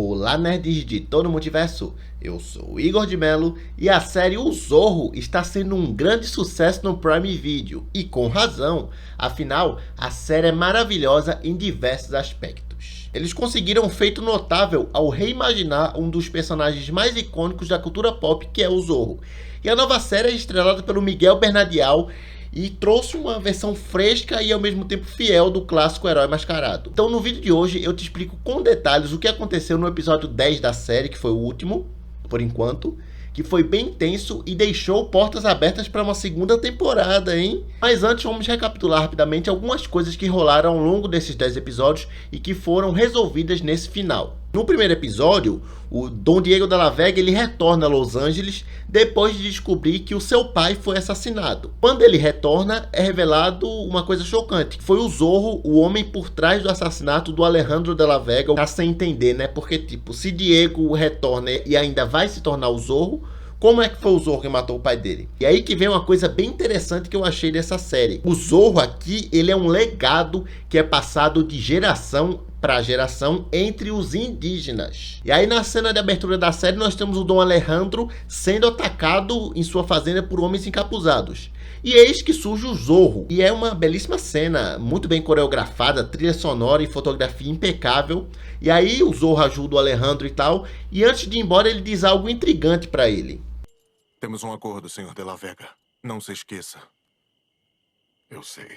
Olá, nerds de todo o multiverso, eu sou o Igor de Mello e a série O Zorro está sendo um grande sucesso no Prime Video, e com razão, afinal, a série é maravilhosa em diversos aspectos. Eles conseguiram um feito notável ao reimaginar um dos personagens mais icônicos da cultura pop, que é o Zorro, e a nova série é estrelada pelo Miguel Bernardial, e trouxe uma versão fresca e ao mesmo tempo fiel do clássico Herói Mascarado. Então no vídeo de hoje eu te explico com detalhes o que aconteceu no episódio 10 da série, que foi o último, por enquanto, que foi bem intenso e deixou portas abertas para uma segunda temporada, hein? Mas antes vamos recapitular rapidamente algumas coisas que rolaram ao longo desses 10 episódios e que foram resolvidas nesse final. No primeiro episódio, o Don Diego de la Vega ele retorna a Los Angeles depois de descobrir que o seu pai foi assassinado. Quando ele retorna, é revelado uma coisa chocante, que foi o Zorro, o homem por trás do assassinato do Alejandro de la Vega. Tá sem entender, né? Porque, tipo, se Diego retorna e ainda vai se tornar o Zorro, como é que foi o Zorro que matou o pai dele? E aí que vem uma coisa bem interessante que eu achei dessa série. O Zorro aqui, ele é um legado que é passado de geração para geração entre os indígenas. E aí na cena de abertura da série nós temos o Dom Alejandro sendo atacado em sua fazenda por homens encapuzados. E eis que surge o Zorro. E é uma belíssima cena, muito bem coreografada, trilha sonora e fotografia impecável. E aí o Zorro ajuda o Alejandro e tal. E antes de ir embora ele diz algo intrigante para ele. Temos um acordo, Sr. de la Vega. Não se esqueça. Eu sei.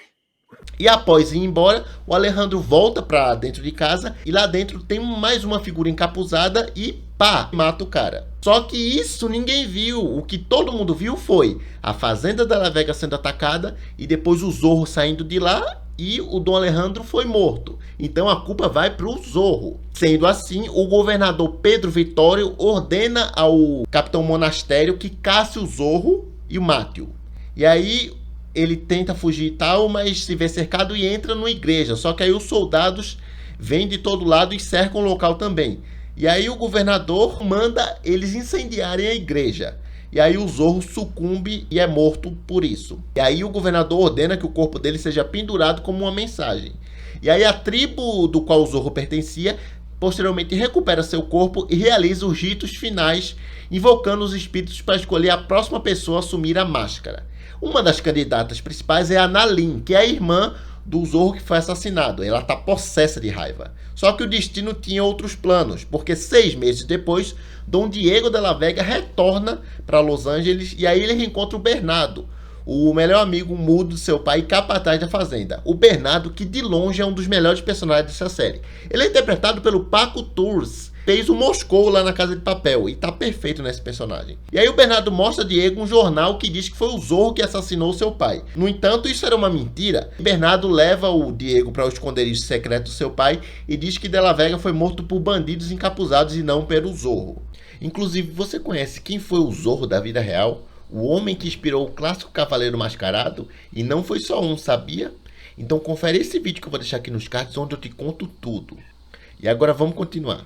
E após ir embora, o Alejandro volta para dentro de casa e lá dentro tem mais uma figura encapuzada e pá, mata o cara. Só que isso ninguém viu. O que todo mundo viu foi a fazenda de la Vega sendo atacada e depois o Zorro saindo de lá e o Dom Alejandro foi morto. Então a culpa vai para o Zorro. Sendo assim, o governador Pedro Vitório ordena ao capitão Monastério que casse o Zorro e o mate-o. E aí ele tenta fugir e tal, mas se vê cercado e entra numa igreja. Só que aí os soldados vêm de todo lado e cercam o local também. E aí o governador manda eles incendiarem a igreja. E aí o Zorro sucumbe e é morto por isso. E aí o governador ordena que o corpo dele seja pendurado como uma mensagem. E aí a tribo do qual o Zorro pertencia posteriormente recupera seu corpo e realiza os ritos finais, invocando os espíritos para escolher a próxima pessoa a assumir a máscara. Uma das candidatas principais é a Nalin, que é a irmã do Zorro que foi assassinado. Ela está possessa de raiva. Só que o destino tinha outros planos, porque 6 meses depois, Dom Diego de la Vega retorna para Los Angeles e aí ele reencontra o Bernardo, o melhor amigo mudo do seu pai e capataz da fazenda. O Bernardo, que de longe é um dos melhores personagens dessa série. Ele é interpretado pelo Paco Tours, fez o Moscou lá na Casa de Papel e tá perfeito nesse personagem. E aí o Bernardo mostra a Diego um jornal que diz que foi o Zorro que assassinou seu pai. No entanto, isso era uma mentira. Bernardo leva o Diego para o esconderijo secreto do seu pai e diz que de la Vega foi morto por bandidos encapuzados e não pelo Zorro. Inclusive, você conhece quem foi o Zorro da vida real? O homem que inspirou o clássico Cavaleiro Mascarado? E não foi só um, sabia? Então confere esse vídeo que eu vou deixar aqui nos cards onde eu te conto tudo. E agora vamos continuar.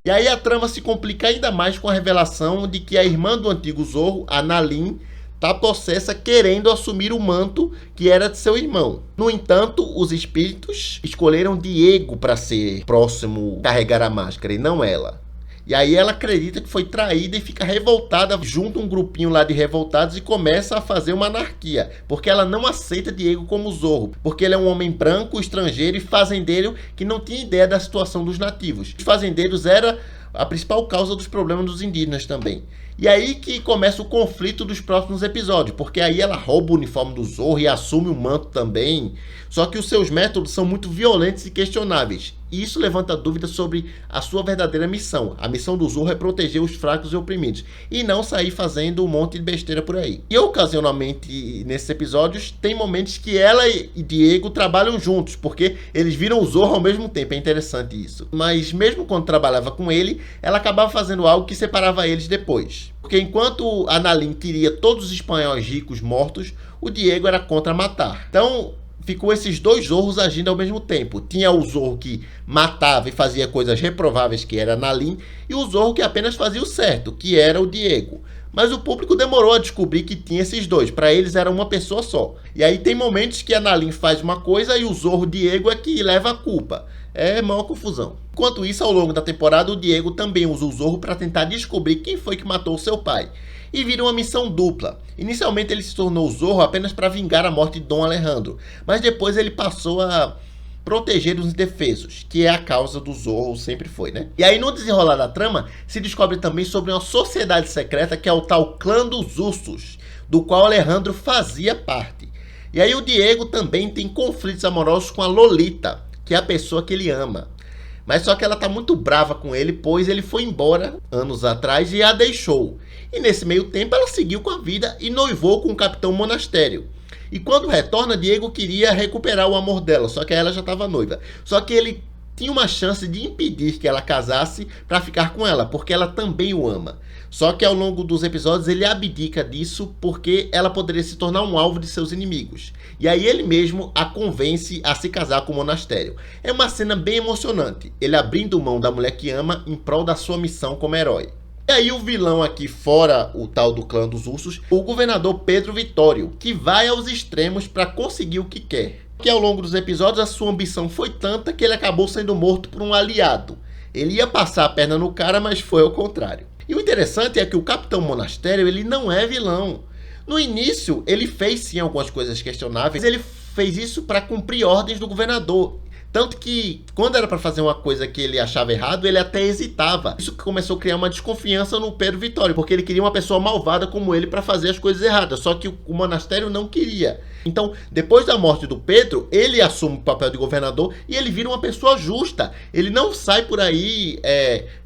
E aí a trama se complica ainda mais com a revelação de que a irmã do antigo Zorro, a Nalin, está possessa querendo assumir o manto que era de seu irmão. No entanto, os espíritos escolheram Diego para ser próximo a carregar a máscara e não ela. E aí ela acredita que foi traída e fica revoltada, junta um grupinho lá de revoltados e começa a fazer uma anarquia, porque ela não aceita Diego como Zorro, porque ele é um homem branco, estrangeiro e fazendeiro que não tinha ideia da situação dos nativos. Os fazendeiros era a principal causa dos problemas dos indígenas também. E aí que começa o conflito dos próximos episódios, porque aí ela rouba o uniforme do Zorro e assume o manto também. Só que os seus métodos são muito violentos e questionáveis. E isso levanta dúvidas sobre a sua verdadeira missão. A missão do Zorro é proteger os fracos e oprimidos, e não sair fazendo um monte de besteira por aí. E ocasionalmente, nesses episódios, tem momentos que ela e Diego trabalham juntos, porque eles viram o Zorro ao mesmo tempo. É interessante isso. Mas mesmo quando trabalhava com ele, ela acabava fazendo algo que separava eles depois. Porque enquanto a Nalin queria todos os espanhóis ricos mortos, o Diego era contra matar. Então ficou esses dois Zorros agindo ao mesmo tempo. Tinha o Zorro que matava e fazia coisas reprováveis, que era a Nalin, e o Zorro que apenas fazia o certo, que era o Diego. Mas o público demorou a descobrir que tinha esses dois. Para eles era uma pessoa só. E aí tem momentos que a Nalin faz uma coisa e o Zorro Diego é que leva a culpa. É maior confusão. Enquanto isso, ao longo da temporada, o Diego também usa o Zorro para tentar descobrir quem foi que matou seu pai. E vira uma missão dupla. Inicialmente ele se tornou o Zorro apenas para vingar a morte de Dom Alejandro, mas depois ele passou a proteger os indefesos, que é a causa do Zorro, sempre foi, né? E aí no desenrolar da trama, se descobre também sobre uma sociedade secreta que é o tal Clã dos Ursos, do qual Alejandro fazia parte. E aí o Diego também tem conflitos amorosos com a Lolita, que é a pessoa que ele ama. Mas só que ela tá muito brava com ele, pois ele foi embora anos atrás e a deixou. E nesse meio tempo ela seguiu com a vida e noivou com o Capitão Monastério. E quando retorna, Diego queria recuperar o amor dela, só que ela já estava noiva. Só que ele tinha uma chance de impedir que ela casasse para ficar com ela, porque ela também o ama. Só que ao longo dos episódios ele abdica disso porque ela poderia se tornar um alvo de seus inimigos. E aí ele mesmo a convence a se casar com o Monastério. É uma cena bem emocionante, ele abrindo mão da mulher que ama em prol da sua missão como herói. E aí o vilão aqui, fora o tal do Clã dos Ursos, o governador Pedro Vitório, que vai aos extremos para conseguir o que quer. Que ao longo dos episódios a sua ambição foi tanta que ele acabou sendo morto por um aliado. Ele ia passar a perna no cara, mas foi ao contrário. E o interessante é que o Capitão Monastério, ele não é vilão. No início, ele fez sim algumas coisas questionáveis, ele fez isso para cumprir ordens do governador. Tanto que, quando era para fazer uma coisa que ele achava errado, ele até hesitava. Isso começou a criar uma desconfiança no Pedro Vitório, porque ele queria uma pessoa malvada como ele para fazer as coisas erradas, só que o Monastério não queria. Então, depois da morte do Pedro, ele assume o papel de governador e ele vira uma pessoa justa. Ele não sai por aí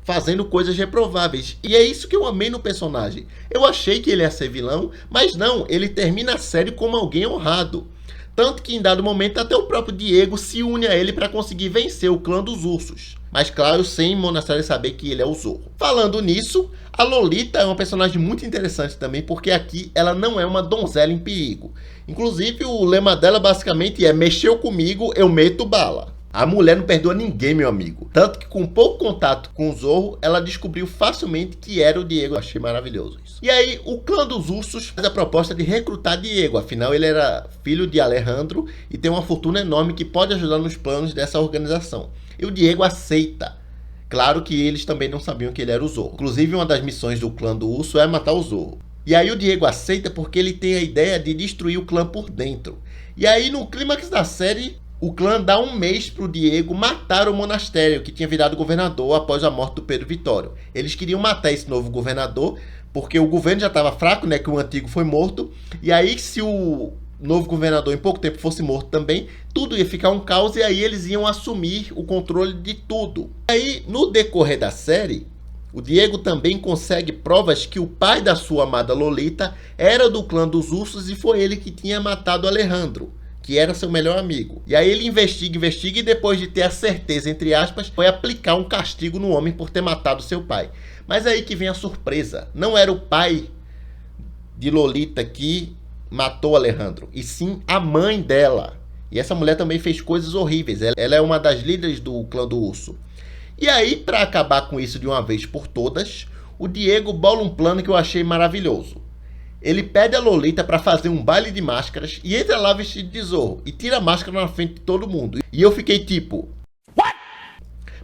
fazendo coisas reprováveis. E é isso que eu amei no personagem. Eu achei que ele ia ser vilão, mas não, ele termina a série como alguém honrado. Tanto que em dado momento até o próprio Diego se une a ele para conseguir vencer o Clã dos Ursos. Mas claro, sem Monastério saber que ele é o Zorro. Falando nisso, a Lolita é uma personagem muito interessante também, porque aqui ela não é uma donzela em perigo. Inclusive o lema dela basicamente é: mexeu comigo, eu meto bala. A mulher não perdoa ninguém, meu amigo. Tanto que com pouco contato com o Zorro, ela descobriu facilmente que era o Diego. Eu achei maravilhoso isso. E aí, o Clã dos Ursos faz a proposta de recrutar Diego. Afinal, ele era filho de Alejandro e tem uma fortuna enorme que pode ajudar nos planos dessa organização. E o Diego aceita. Claro que eles também não sabiam que ele era o Zorro. Inclusive, uma das missões do Clã do Urso é matar o Zorro. E aí o Diego aceita porque ele tem a ideia de destruir o clã por dentro. E aí, no clímax da série, o clã dá um mês para o Diego matar o Monastério, que tinha virado governador após a morte do Pedro Vitório. Eles queriam matar esse novo governador, porque o governo já estava fraco, né, que o antigo foi morto. E aí, se o novo governador em pouco tempo fosse morto também, tudo ia ficar um caos e aí eles iam assumir o controle de tudo. E aí, no decorrer da série, o Diego também consegue provas que o pai da sua amada Lolita era do Clã dos Ursos e foi ele que tinha matado Alejandro, que era seu melhor amigo. E aí ele investiga e depois de ter a certeza, entre aspas, foi aplicar um castigo no homem por ter matado seu pai. Mas aí que vem a surpresa. Não era o pai de Lolita que matou Alejandro, e sim a mãe dela. E essa mulher também fez coisas horríveis. Ela é uma das líderes do Clã do Urso. E aí, para acabar com isso de uma vez por todas, o Diego bola um plano que eu achei maravilhoso. Ele pede a Lolita para fazer um baile de máscaras e entra lá vestido de Zorro e tira a máscara na frente de todo mundo. E eu fiquei tipo: what?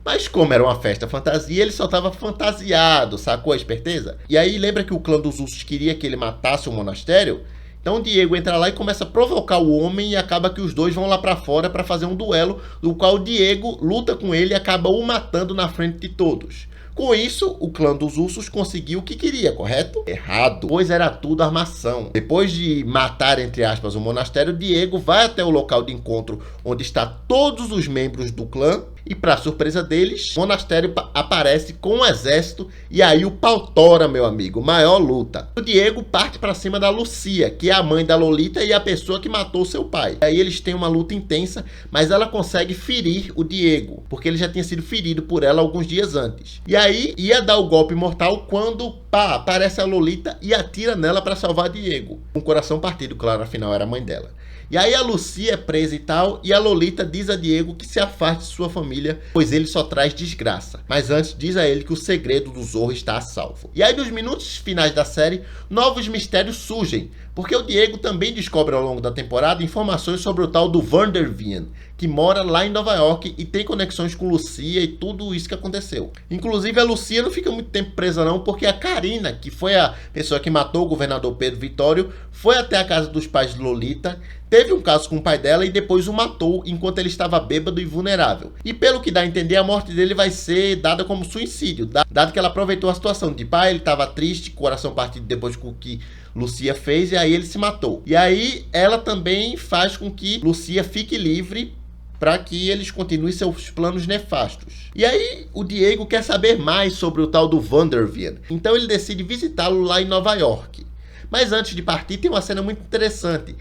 Mas como era uma festa fantasia, ele só estava fantasiado, sacou a esperteza? E aí lembra que o Clã dos Ursos queria que ele matasse o Monastério? Então o Diego entra lá e começa a provocar o homem e acaba que os dois vão lá pra fora para fazer um duelo, do qual o Diego luta com ele e acaba o matando na frente de todos. Com isso, o Clã dos Ursos conseguiu o que queria, correto? Errado, pois era tudo armação. Depois de matar, entre aspas, o Monastério, Diego vai até o local de encontro onde está todos os membros do clã e, para surpresa deles, o Monastério aparece com um exército e aí o pau tora, meu amigo, maior luta. O Diego parte para cima da Lucia, que é a mãe da Lolita e a pessoa que matou seu pai. Aí eles têm uma luta intensa, mas ela consegue ferir o Diego, porque ele já tinha sido ferido por ela alguns dias antes. E aí ia dar o golpe mortal quando aparece a Lolita e atira nela para salvar Diego. Com o coração partido, claro, afinal era a mãe dela. E aí a Lucia é presa e tal, e a Lolita diz a Diego que se afaste de sua família, pois ele só traz desgraça. Mas antes diz a ele que o segredo do Zorro está a salvo. E aí nos minutos finais da série, novos mistérios surgem, Porque o Diego também descobre ao longo da temporada informações sobre o tal do Vander Wien, que mora lá em Nova York e tem conexões com Lucia e tudo isso que aconteceu. Inclusive a Lucia não fica muito tempo presa não, porque a Karina, que foi a pessoa que matou o governador Pedro Vittório, foi até a casa dos pais de Lolita, teve um caso com o pai dela e depois o matou enquanto ele estava bêbado e vulnerável. E pelo que dá a entender, a morte dele vai ser dada como suicídio, dado que ela aproveitou a situação de pai, ele estava triste, coração partido depois com o que Lucia fez, e aí ele se matou. E aí ela também faz com que Lucia fique livre para que eles continuem seus planos nefastos. E aí o Diego quer saber mais sobre o tal do Vander Wien, então ele decide visitá-lo lá em Nova York. Mas antes de partir tem uma cena muito interessante.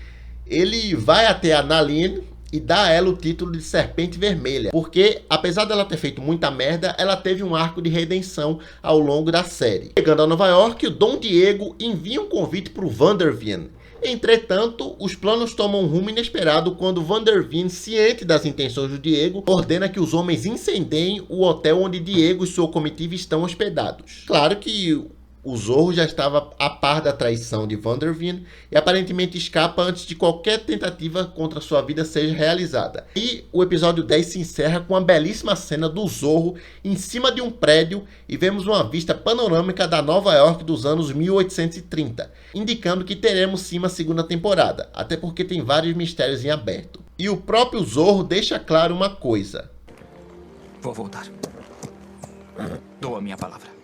Ele vai até a Nalin e dá a ela o título de Serpente Vermelha, porque apesar dela ter feito muita merda, ela teve um arco de redenção ao longo da série. Chegando a Nova York, o Dom Diego envia um convite para o Vander Wien. Entretanto, os planos tomam um rumo inesperado quando Vander Wien, ciente das intenções do Diego, ordena que os homens incendiem o hotel onde Diego e sua comitiva estão hospedados. Claro que o Zorro já estava a par da traição de Vander Wien e aparentemente escapa antes de qualquer tentativa contra sua vida seja realizada. E o episódio 10 se encerra com uma belíssima cena do Zorro em cima de um prédio e vemos uma vista panorâmica da Nova York dos anos 1830, indicando que teremos sim uma segunda temporada, até porque tem vários mistérios em aberto. E o próprio Zorro deixa claro uma coisa: vou voltar. Dou a minha palavra.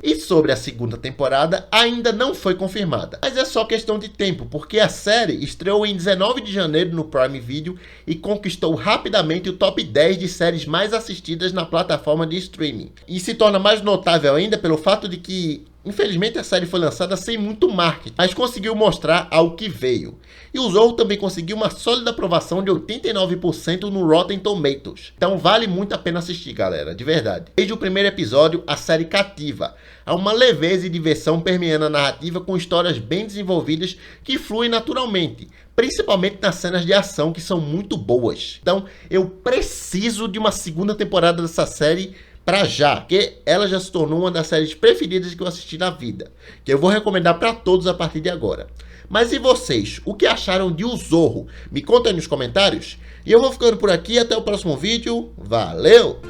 E sobre a segunda temporada ainda não foi confirmada, mas é só questão de tempo, porque a série estreou em 19 de janeiro no Prime Video e conquistou rapidamente o top 10 de séries mais assistidas na plataforma de streaming. E se torna mais notável ainda pelo fato de que, infelizmente, a série foi lançada sem muito marketing, mas conseguiu mostrar ao que veio. E o Zorro também conseguiu uma sólida aprovação de 89% no Rotten Tomatoes. Então vale muito a pena assistir, galera, de verdade. Desde o primeiro episódio, a série cativa. Há uma leveza e diversão permeando a narrativa com histórias bem desenvolvidas que fluem naturalmente, principalmente nas cenas de ação que são muito boas. Então eu preciso de uma segunda temporada dessa série pra já, porque ela já se tornou uma das séries preferidas que eu assisti na vida, que eu vou recomendar pra todos a partir de agora. Mas e vocês? O que acharam de O Zorro? Me conta aí nos comentários. E eu vou ficando por aqui, até o próximo vídeo. Valeu!